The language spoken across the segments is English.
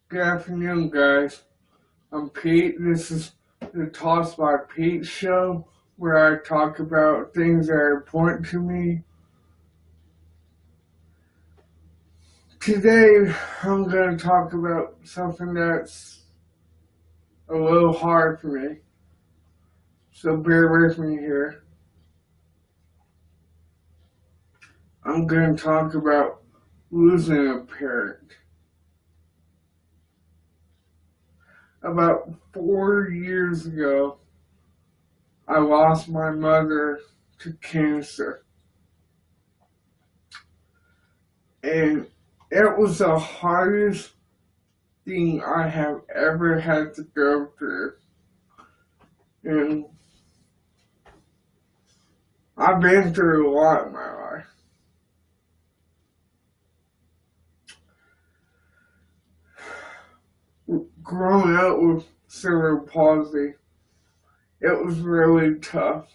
Good afternoon, guys. I'm Pete. This is the TalksByPete show where I talk about things that are important to me. Today, I'm going to talk about something that's a little hard for me, so bear with me here. I'm going to talk about losing a parent. About 4 years ago, I lost my mother to cancer. And it was the hardest thing I have ever had to go through. And I've been through a lot in my life. Growing up with cerebral palsy, it was really tough.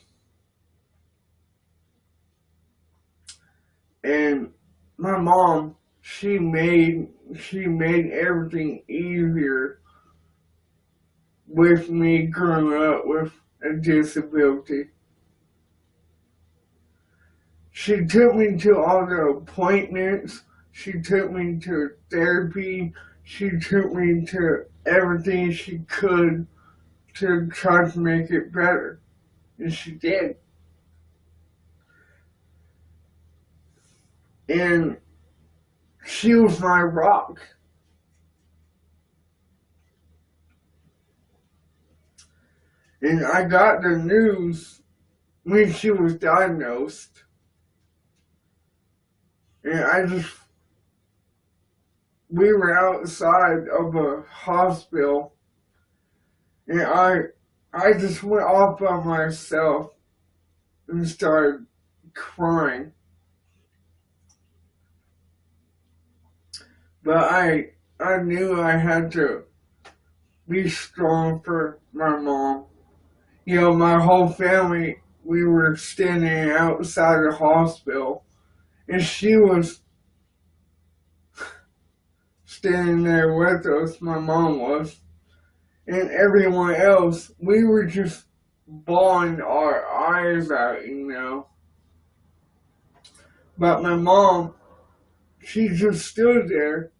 And my mom, she made everything easier with me growing up with a disability. She took me to all the appointments. She took me to therapy. She took me to everything she could to try to make it better. And she did. And she was my rock. And I got the news when she was diagnosed. And we were outside of a hospital. And I just went off by myself and started crying. But I knew I had to be strong for my mom. You know, my whole family, we were standing outside the hospital, and she was standing there with us, my mom was, and everyone else, we were just bawling our eyes out, you know. But my mom, she just stood there,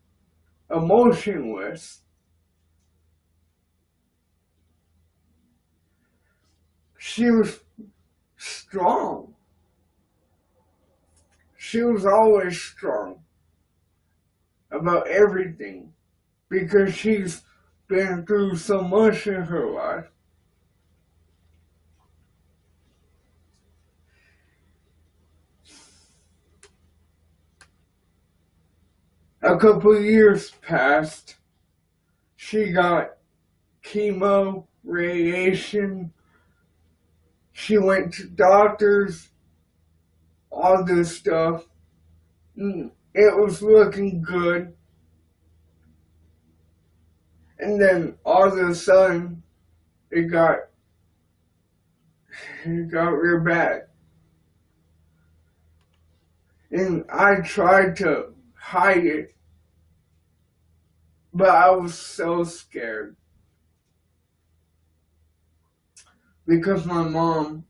emotionless. She was strong. She was always strong about everything because she's been through so much in her life. A couple of years passed. She got chemo, radiation. She went to doctors, all this stuff. It was looking good. And then all of a sudden, it got real bad. And I tried to hide it, but I was so scared. Because my mom,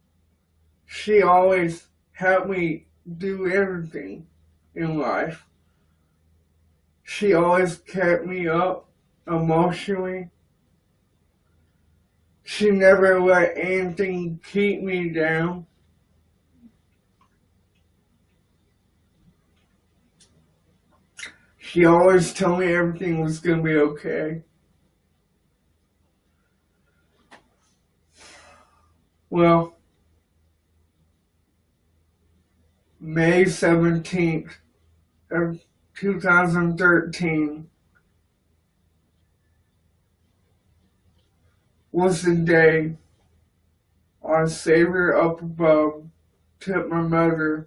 she always helped me do everything in life. She always kept me up emotionally. She never let anything keep me down. She always told me everything was going to be okay. Well, May 17th of 2013 was the day our Savior up above took my mother.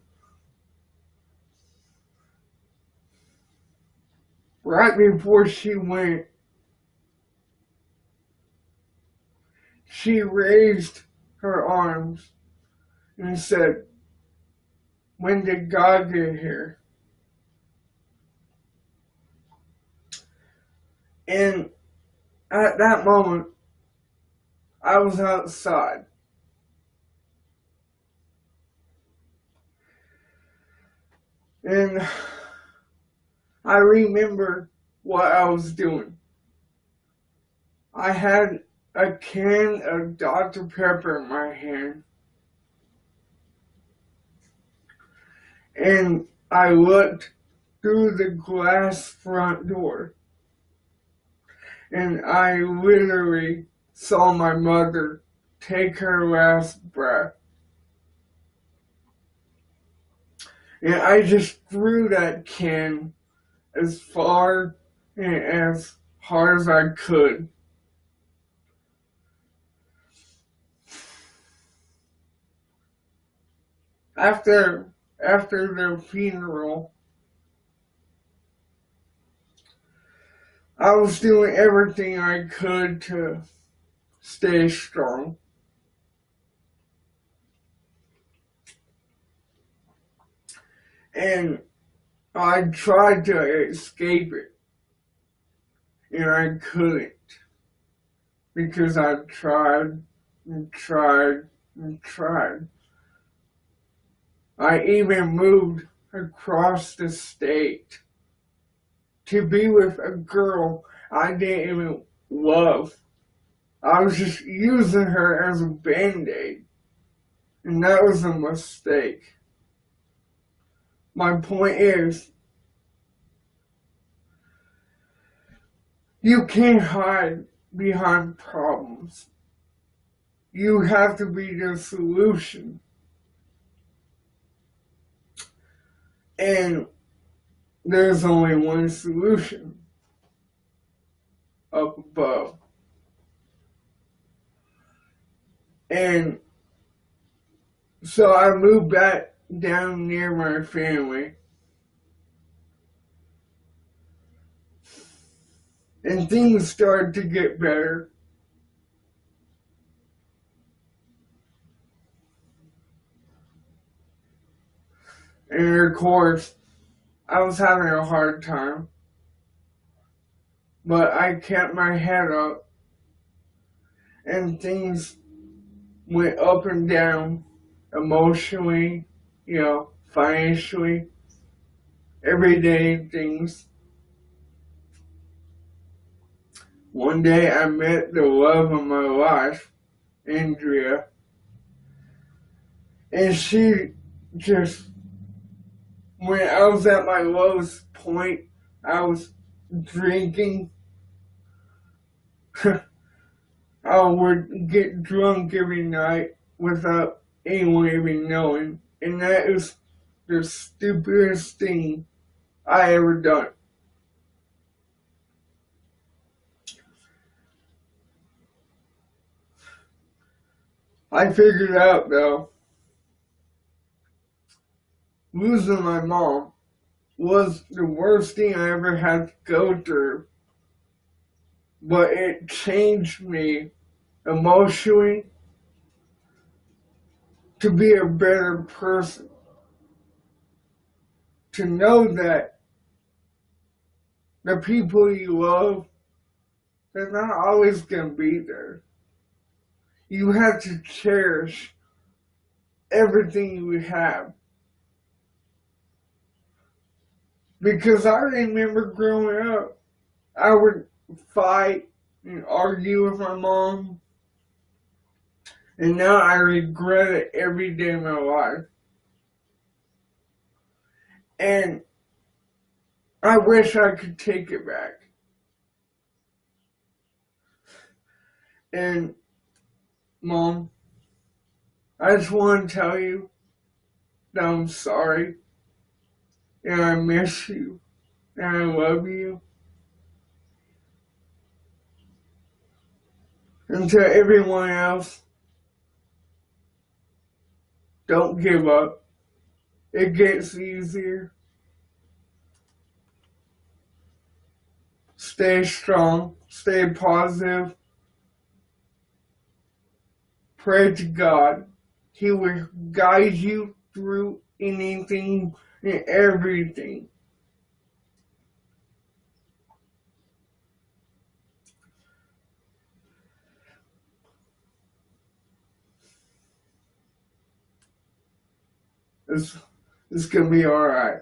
Right before she went, she raised her arms and said, "When did God get here?" And at that moment, I was outside. And I remember what I was doing. I had a can of Dr. Pepper in my hand. And I looked through the glass front door. And I literally saw my mother take her last breath. And I just threw that can as far and as hard as I could. After the funeral, I was doing everything I could to stay strong. And I tried to escape it. And I couldn't. Because I tried and tried and tried. I even moved across the state to be with a girl I didn't even love. I was just using her as a band-aid. And that was a mistake. My point is, you can't hide behind problems. You have to be the solution. And there's only one solution. Up above. And so I moved back down near my family. And things started to get better. And of course, I was having a hard time. But I kept my head up. And things went up and down emotionally, financially, everyday things. One day I met the love of my life, Andrea, and she just, when I was at my lowest point, I was drinking. I would get drunk every night without anyone even knowing, and that is the stupidest thing I ever done. I figured out, though, losing my mom was the worst thing I ever had to go through, but it changed me emotionally to be a better person, to know that the people you love, they're not always going to be there. You have to cherish everything you have. Because I remember growing up, I would fight and argue with my mom, and now I regret it every day of my life. And I wish I could take it back. And Mom, I just want to tell you that I'm sorry, and I miss you, and I love you. And to everyone else, don't give up. It gets easier. Stay strong, stay positive. Pray to God. He will guide you through anything and everything. It's gonna be alright.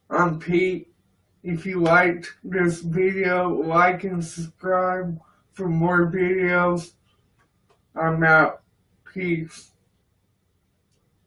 I'm Pete. If you liked this video, like and subscribe for more videos. I'm out. Peace.